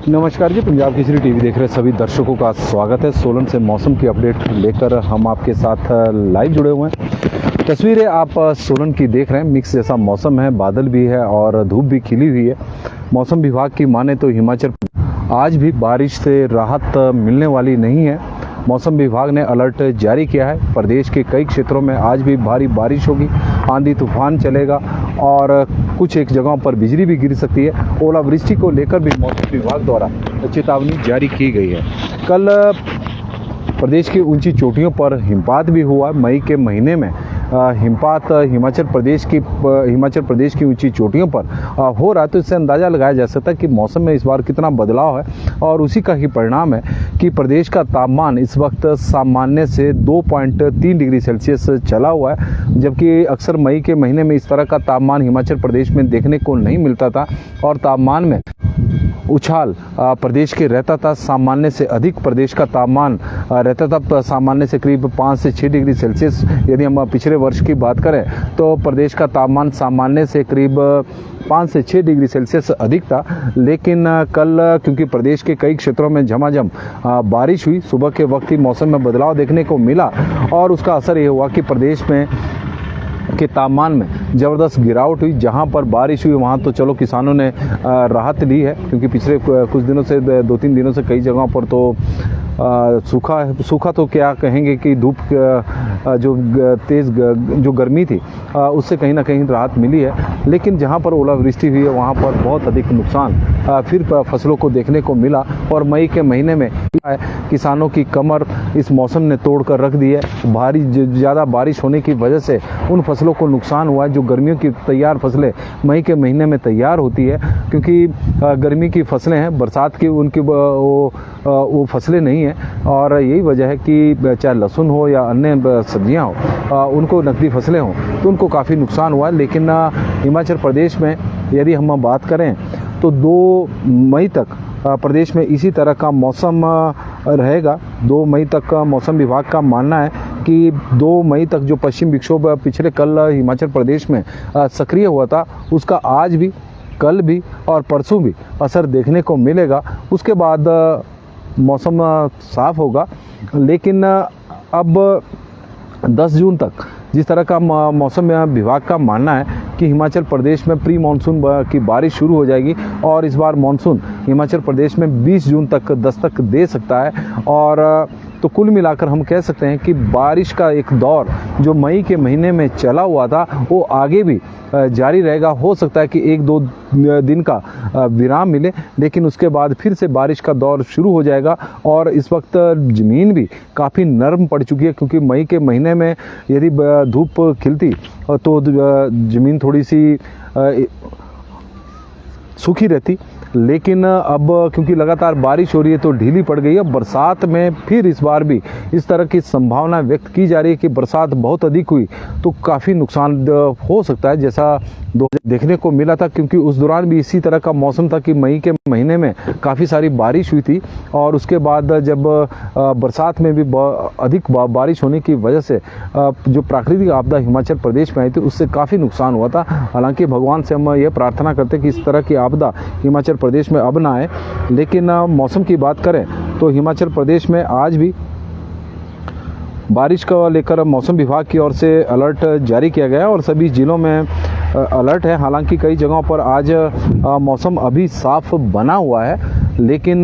नमस्कार जी, पंजाब केसरी टीवी देख रहे सभी दर्शकों का स्वागत है। सोलन से मौसम की अपडेट लेकर हम आपके साथ लाइव जुड़े हुए हैं। तस्वीरें आप सोलन की देख रहे हैं। मिक्स जैसा मौसम है, बादल भी है और धूप भी खिली हुई है। मौसम विभाग की माने तो हिमाचल आज भी बारिश से राहत मिलने वाली नहीं है। मौसम विभाग ने अलर्ट जारी किया है। प्रदेश के कई क्षेत्रों में आज भी भारी बारिश होगी, आंधी तूफान चलेगा और कुछ एक जगहों पर बिजली भी गिर सकती है। ओलावृष्टि को लेकर भी मौसम विभाग द्वारा चेतावनी जारी की गई है। कल प्रदेश की ऊंची चोटियों पर हिमपात भी हुआ। मई के महीने में हिमपात हिमाचल प्रदेश की ऊंची चोटियों पर हो रहा है, तो इससे अंदाज़ा लगाया जा सकता है कि मौसम में इस बार कितना बदलाव है। और उसी का ही परिणाम है कि प्रदेश का तापमान इस वक्त सामान्य से 2.3 डिग्री सेल्सियस चला हुआ है, जबकि अक्सर मई के महीने में इस तरह का तापमान हिमाचल प्रदेश में देखने को नहीं मिलता था और तापमान में उछाल प्रदेश के रहता था। सामान्य से अधिक प्रदेश का तापमान रहता था, सामान्य से करीब 5 से 6 डिग्री सेल्सियस। यदि हम पिछले वर्ष की बात करें तो प्रदेश का तापमान सामान्य से करीब 5 से 6 डिग्री सेल्सियस अधिक था। लेकिन कल क्योंकि प्रदेश के कई क्षेत्रों में झमाझम बारिश हुई, सुबह के वक्त ही मौसम में बदलाव देखने को मिला और उसका असर ये हुआ कि प्रदेश में के तापमान में ज़बरदस्त गिरावट हुई। जहां पर बारिश हुई वहां तो चलो किसानों ने राहत ली है, क्योंकि पिछले कुछ दिनों से 2-3 दिनों से कई जगहों पर तो सूखा तो क्या कहेंगे कि धूप जो तेज़ जो गर्मी थी उससे कहीं ना कहीं राहत मिली है। लेकिन जहां पर ओलावृष्टि हुई है वहां पर बहुत अधिक नुकसान फिर फसलों को देखने को मिला। और मई के महीने में किसानों की कमर इस मौसम ने तोड़ कर रख दी है। ज़्यादा बारिश होने की वजह से उन फसलों को नुकसान हुआ है। जो गर्मियों की तैयार फसलें मई के महीने में तैयार होती है, क्योंकि गर्मी की फसलें हैं, बरसात की उनकी वो फसलें नहीं हैं। और यही वजह है कि चाहे लहसुन हो या अन्य सब्जियां हो, उनको नकदी फसलें हों तो उनको काफ़ी नुकसान हुआ है। लेकिन हिमाचल प्रदेश में यदि हम बात करें तो 2 मई तक प्रदेश में इसी तरह का मौसम रहेगा। 2 मई तक का मौसम विभाग का मानना है कि 2 मई तक जो पश्चिम विक्षोभ पिछले कल हिमाचल प्रदेश में सक्रिय हुआ था, उसका आज भी, कल भी और परसों भी असर देखने को मिलेगा। उसके बाद मौसम साफ होगा। लेकिन अब 10 जून तक जिस तरह का मौसम विभाग का मानना है कि हिमाचल प्रदेश में प्री मानसून की बारिश शुरू हो जाएगी और इस बार मानसून हिमाचल प्रदेश में 20 जून तक दस्तक दे सकता है। और तो कुल मिलाकर हम कह सकते हैं कि बारिश का एक दौर जो मई के महीने में चला हुआ था वो आगे भी जारी रहेगा। हो सकता है कि 1-2 दिन का विराम मिले, लेकिन उसके बाद फिर से बारिश का दौर शुरू हो जाएगा। और इस वक्त ज़मीन भी काफ़ी नरम पड़ चुकी है, क्योंकि मई के महीने में यदि धूप खिलती तो ज़मीन थोड़ी सी सूखी रहती। लेकिन अब क्योंकि लगातार बारिश हो रही है तो ढीली पड़ गई है। बरसात में फिर इस बार भी इस तरह की संभावना व्यक्त की जा रही है कि बरसात बहुत अधिक हुई तो काफ़ी नुकसान हो सकता है, जैसा देखने को मिला था। क्योंकि उस दौरान भी इसी तरह का मौसम था कि मई के महीने में काफ़ी सारी बारिश हुई थी और उसके बाद जब बरसात में भी अधिक बारिश होने की वजह से जो प्राकृतिक आपदा हिमाचल प्रदेश में आई थी उससे काफ़ी नुकसान हुआ था। हालांकि भगवान से हम ये प्रार्थना करते हैं कि इस तरह की आपदा हिमाचल प्रदेश में अब ना आए। लेकिन मौसम की बात करें तो हिमाचल प्रदेश में आज भी बारिश को लेकर मौसम विभाग की ओर से अलर्ट जारी किया गया है और सभी जिलों में अलर्ट है। हालांकि कई जगहों पर आज मौसम अभी साफ बना हुआ है, लेकिन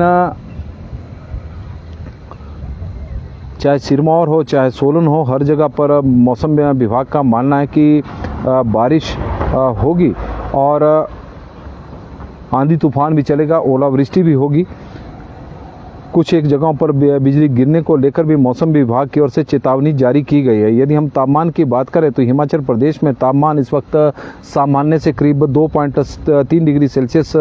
चाहे सिरमौर हो चाहे सोलन हो, हर जगह पर मौसम विभाग का मानना है कि बारिश होगी और आंधी तूफान भी चलेगा, ओलावृष्टि भी होगी। कुछ एक जगहों पर बिजली गिरने को लेकर भी मौसम विभाग की ओर से चेतावनी जारी की गई है। यदि हम तापमान की बात करें तो हिमाचल प्रदेश में तापमान इस वक्त सामान्य से करीब 2.3 डिग्री सेल्सियस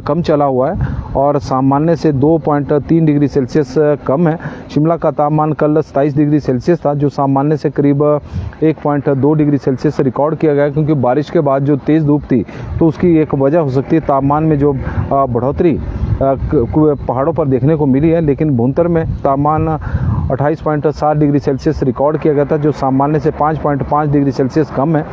कम चला हुआ है और सामान्य से 2.3 डिग्री सेल्सियस कम है। शिमला का तापमान कल 27 डिग्री सेल्सियस था, जो सामान्य से करीब 1.2 डिग्री सेल्सियस रिकॉर्ड किया गया। क्योंकि बारिश के बाद जो तेज़ धूप थी तो उसकी एक वजह हो सकती है तापमान में जो बढ़ोतरी पहाड़ों पर देखने को मिली है। लेकिन भुंतर में तापमान 28.7 डिग्री सेल्सियस रिकॉर्ड किया गया था, जो सामान्य से 5.5 डिग्री सेल्सियस कम है।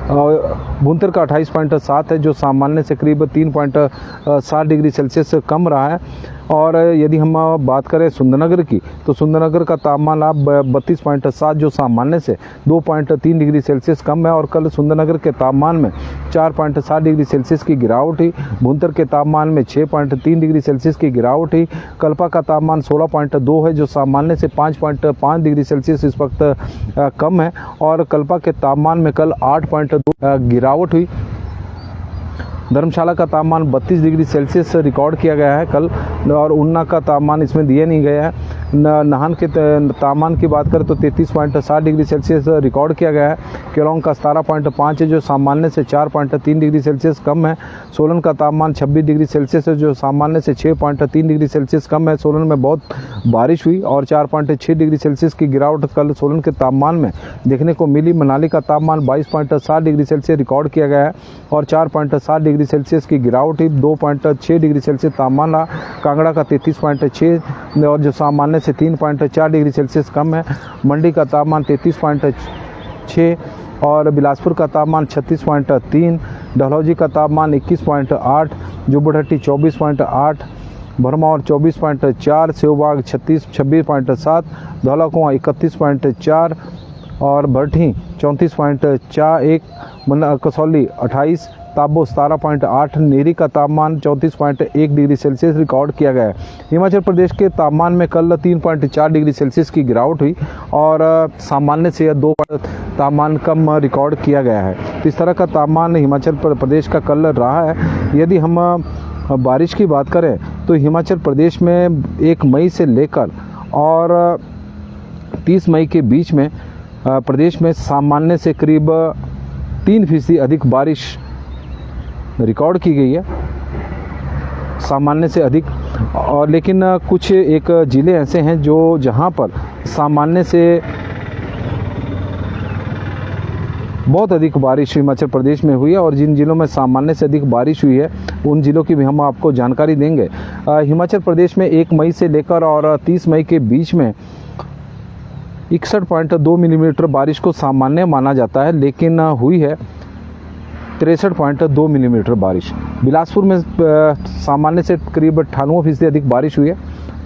भुंतर का 28.7 है, जो सामान्य से करीब 3.7 डिग्री सेल्सियस कम रहा है। और यदि हम बात करें सुंदरनगर की, तो सुंदरनगर का तापमान अब 32.7, जो सामान्य से 2.3 डिग्री सेल्सियस कम है। और कल सुंदरनगर के तापमान में 4.7 डिग्री सेल्सियस की गिरावट हुई। भुंतर के तापमान में 6.3 डिग्री सेल्सियस की गिरावट हुई। कल्पा का तापमान 16.2 है, जो सामान्य से 5.5 डिग्री सेल्सियस इस वक्त कम है। और कल्पा के तापमान में कल 8.2 गिरावट हुई। धर्मशाला का तापमान 32 डिग्री सेल्सियस रिकॉर्ड किया गया है कल, और उन्ना का तापमान इसमें दिया नहीं गया है। नाहन के तापमान की बात करें तो 33.7 डिग्री सेल्सियस रिकॉर्ड किया गया है। केलोंग का 17.5 है, जो सामान्य से 4.3 डिग्री सेल्सियस कम है। सोलन का तापमान 26 डिग्री सेल्सियस है, जो सामान्य से 6.3 डिग्री सेल्सियस कम है। सोलन में बहुत बारिश हुई और 4.6 डिग्री सेल्सियस की गिरावट कल सोलन के तापमान में देखने को मिली। मनाली का तापमान 22.7 डिग्री सेल्सियस रिकॉर्ड किया गया है और 4.7 डिग्री सेल्सियस की गिरावट हुई। 2.6 डिग्री सेल्सियस तापमान रहा। कांगड़ा का 33.6 और जो सामान्य से 3.4 डिग्री सेल्सियस कम है। मंडी का तापमान 33.6 और बिलासपुर का तापमान 36.3। डलहौजी का तापमान 21.8, जुब्बड़हट्टी 24.8, भरमौर 24.4, सेवबाग 26.7, धौलाकुआं 31.4 और भट्टी 34.41, कसौली 28, ताबो 17.8, नेरी का तापमान 34.1 डिग्री सेल्सियस रिकॉर्ड किया गया है। हिमाचल प्रदेश के तापमान में कल 3.4 डिग्री सेल्सियस की गिरावट हुई और सामान्य से 2 तापमान कम रिकॉर्ड किया गया है। तो इस तरह का तापमान हिमाचल प्रदेश का कल रहा है। यदि हम बारिश की बात करें तो हिमाचल प्रदेश में 1 मई से लेकर और 30 मई के बीच में प्रदेश में सामान्य से करीब 3% अधिक बारिश रिकॉर्ड की गई है, सामान्य से अधिक। और लेकिन कुछ एक ज़िले ऐसे हैं जो जहां पर सामान्य से बहुत अधिक बारिश हिमाचल प्रदेश में हुई है, और जिन जिलों में सामान्य से अधिक बारिश हुई है उन जिलों की भी हम आपको जानकारी देंगे। हिमाचल प्रदेश में 1 मई से लेकर और 30 मई के बीच में 61.2 मिलीमीटर बारिश को सामान्य माना जाता है, लेकिन हुई है 63.2 मिलीमीटर बारिश। बिलासपुर में सामान्य से करीब 98% अधिक बारिश हुई है।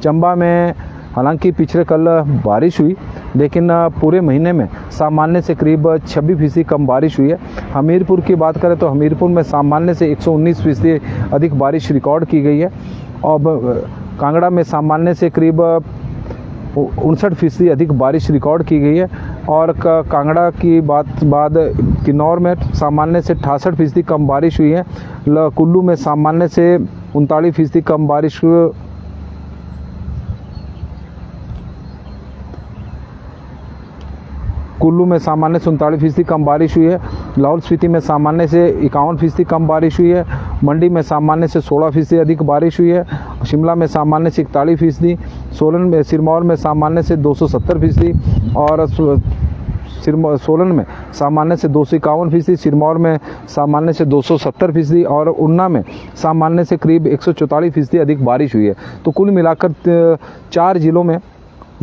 चंबा में हालांकि पिछले कल बारिश हुई, लेकिन पूरे महीने में सामान्य से करीब 26% कम बारिश हुई है। हमीरपुर की बात करें तो हमीरपुर में सामान्य से 119% अधिक बारिश रिकॉर्ड की गई है। और कांगड़ा में सामान्य से करीब 59% अधिक बारिश रिकॉर्ड की गई है। और कांगड़ा की बाद किन्नौर में सामान्य से 68% कम बारिश हुई है। कुल्लू में सामान्य से 39% कम बारिश कुल्लू में सामान्य से 39% कम बारिश हुई है। लाहौल स्पीति में सामान्य से 51% कम बारिश हुई है। मंडी में सामान्य से 16% अधिक बारिश हुई है। शिमला में सामान्य से 41%, सोलन में सिरमौर में सामान्य से 270% और सोलन में सामान्य से 251%, सिरमौर में सामान्य से 270% और उन्ना में सामान्य से करीब 144% अधिक बारिश हुई है। तो कुल मिलाकर 4 जिलों में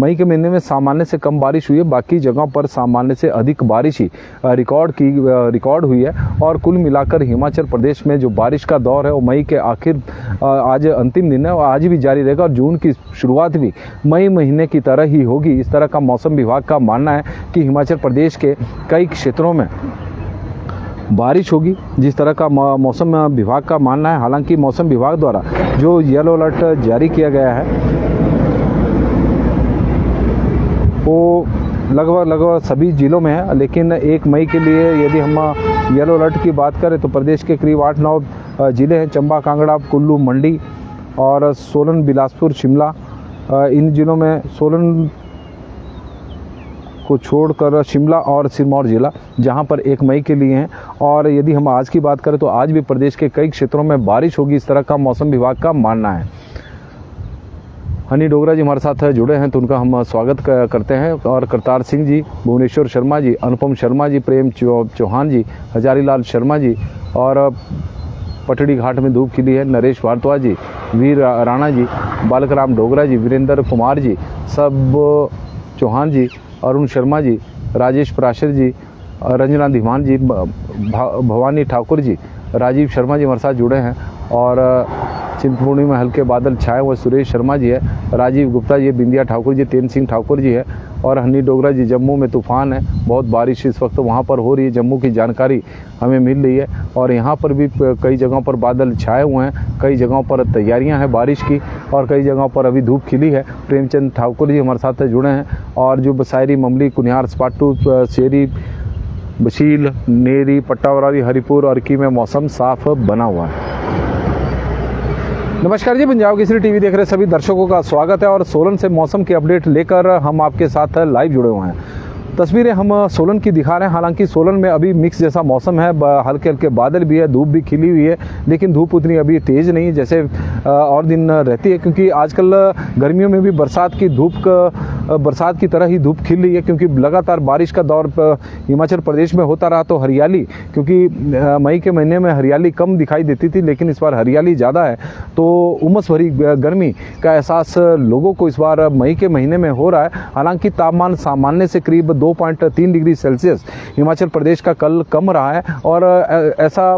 मई के महीने में सामान्य से कम बारिश हुई है, बाकी जगहों पर सामान्य से अधिक बारिश ही रिकॉर्ड हुई है। और कुल मिलाकर हिमाचल प्रदेश में जो बारिश का दौर है वो मई के आखिर आज अंतिम दिन है और आज भी जारी रहेगा, और जून की शुरुआत भी मई महीने की तरह ही होगी। इस तरह का मौसम विभाग का मानना है कि हिमाचल प्रदेश के कई क्षेत्रों में बारिश होगी, जिस तरह का मौसम विभाग का मानना है। हालांकि मौसम विभाग द्वारा जो येलो अलर्ट जारी किया गया है वो लगभग सभी ज़िलों में है, लेकिन 1 मई के लिए यदि हम येलो अलर्ट की बात करें तो प्रदेश के करीब 8-9 ज़िले हैं, चंबा, कांगड़ा, कुल्लू, मंडी और सोलन, बिलासपुर, शिमला। इन ज़िलों में सोलन को छोड़कर शिमला और सिरमौर ज़िला जहां पर 1 मई के लिए हैं। और यदि हम आज की बात करें तो आज भी प्रदेश के कई क्षेत्रों में बारिश होगी, इस तरह का मौसम विभाग का मानना है। हनी डोगरा जी हमारे साथ जुड़े हैं तो उनका हम स्वागत करते हैं। और करतार सिंह जी, भुवनेश्वर शर्मा जी, अनुपम शर्मा जी, प्रेम चौहान जी, हजारी लाल शर्मा जी, और पटड़ी घाट में धूप खिली है नरेश भारद्वाज जी, वीर राणा जी, बालकराम डोगरा जी, वीरेंद्र कुमार जी, सब चौहान जी, अरुण शर्मा जी, राजेश पराशर जी, रंजना धीमान जी, भवानी ठाकुर जी, राजीव शर्मा जी हमारे साथ जुड़े हैं और चिंतपूर्णी में हल्के बादल छाए हुए सुरेश शर्मा जी है, राजीव गुप्ता जी, बिंदिया ठाकुर जी, तेन सिंह ठाकुर जी है और हनी डोगरा जी। जम्मू में तूफ़ान है, बहुत बारिश इस वक्त वहाँ पर हो रही है, जम्मू की जानकारी हमें मिल रही है और यहाँ पर भी कई जगहों पर बादल छाए हुए हैं, कई जगहों पर तैयारियां हैं बारिश की और कई जगहों पर अभी धूप खिली है। प्रेमचंद ठाकुर जी हमारे साथ जुड़े हैं और जो बसायरी, ममली, कुनिहार, स्पाटू, शेरी, बशील, नेरी, पट्टावरारी, हरिपुर और की में मौसम साफ बना हुआ है। नमस्कार जी, पंजाब केसरी टीवी देख रहे सभी दर्शकों का स्वागत है और सोलन से मौसम की अपडेट लेकर हम आपके साथ लाइव जुड़े हुए हैं। तस्वीरें हम सोलन की दिखा रहे हैं। हालांकि सोलन में अभी मिक्स जैसा मौसम है, हल्के हल्के बादल भी है, धूप भी खिली हुई है, लेकिन धूप उतनी अभी तेज़ नहीं जैसे और दिन रहती है, क्योंकि आजकल गर्मियों में भी बरसात की तरह ही धूप खिल रही है, क्योंकि लगातार बारिश का दौर हिमाचल प्रदेश में होता रहा। तो हरियाली, क्योंकि मई के महीने में हरियाली कम दिखाई देती थी, लेकिन इस बार हरियाली ज़्यादा है, तो उमस भरी गर्मी का एहसास लोगों को इस बार मई के महीने में हो रहा है। हालांकि तापमान सामान्य से करीब 2.3 डिग्री सेल्सियस हिमाचल प्रदेश का कल कम रहा है और ऐसा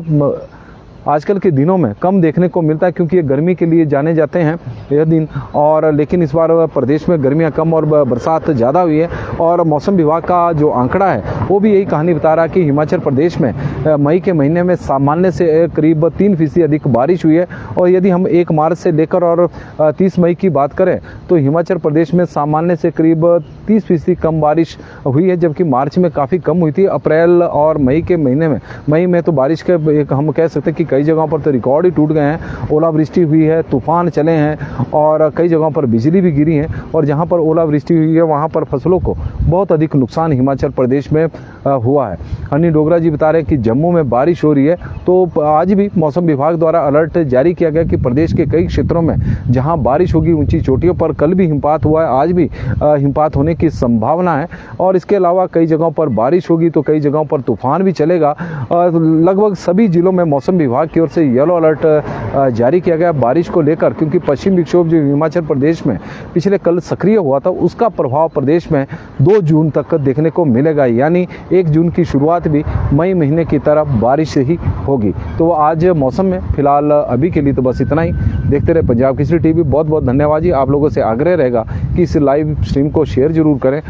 आजकल के दिनों में कम देखने को मिलता है, क्योंकि ये गर्मी के लिए जाने जाते हैं यह दिन। और लेकिन इस बार प्रदेश में गर्मियां कम और बरसात ज़्यादा हुई है और मौसम विभाग का जो आंकड़ा है वो भी यही कहानी बता रहा है कि हिमाचल प्रदेश में मई के महीने में सामान्य से करीब 3% अधिक बारिश हुई है। और यदि हम 1 मार्च से लेकर और 30 मई की बात करें तो हिमाचल प्रदेश में सामान्य से करीब 30% कम बारिश हुई है, जबकि मार्च में काफ़ी कम हुई थी। अप्रैल और मई के महीने में, मई में तो बारिश के हम कह सकते हैं कि कई जगहों पर तो रिकॉर्ड ही टूट गए हैं, ओलावृष्टि हुई है, तूफान चले हैं और कई जगहों पर बिजली भी गिरी है। और जहां पर ओलावृष्टि हुई है वहां पर फसलों को बहुत अधिक नुकसान हिमाचल प्रदेश में हुआ है। हनी डोगरा जी बता रहे हैं कि जम्मू में बारिश हो रही है, तो आज भी मौसम विभाग द्वारा अलर्ट जारी किया गया कि प्रदेश के कई क्षेत्रों में जहां बारिश होगी, ऊंची चोटियों पर कल भी हिमपात हुआ है, आज भी हिमपात होने की संभावना है। और इसके अलावा कई जगहों पर बारिश होगी तो कई जगहों पर तूफान भी चलेगा। लगभग सभी जिलों में मौसम विभाग की ओर से येलो अलर्ट जारी किया गया बारिश को लेकर, क्योंकि पश्चिम विक्षोभ जो हिमाचल प्रदेश में पिछले कल सक्रिय हुआ था उसका प्रभाव प्रदेश में 2 जून तक देखने को मिलेगा, यानी 1 जून की शुरुआत भी मई महीने की तरह बारिश से ही होगी। तो आज मौसम में फिलहाल अभी के लिए तो बस इतना ही। देखते रहे पंजाब केसरी टीवी। बहुत बहुत धन्यवाद जी। आप लोगों से आग्रह रहेगा कि इस लाइव स्ट्रीम को शेयर जरूर करें।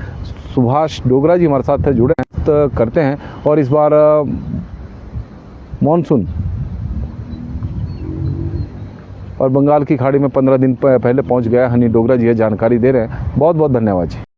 सुभाष डोगरा जी हमारे साथ जुड़े करते हैं और इस बार मॉनसून और बंगाल की खाड़ी में 15 दिन पहले पहुंच गया। हनी डोगरा जी जानकारी दे रहे हैं। बहुत बहुत धन्यवाद जी।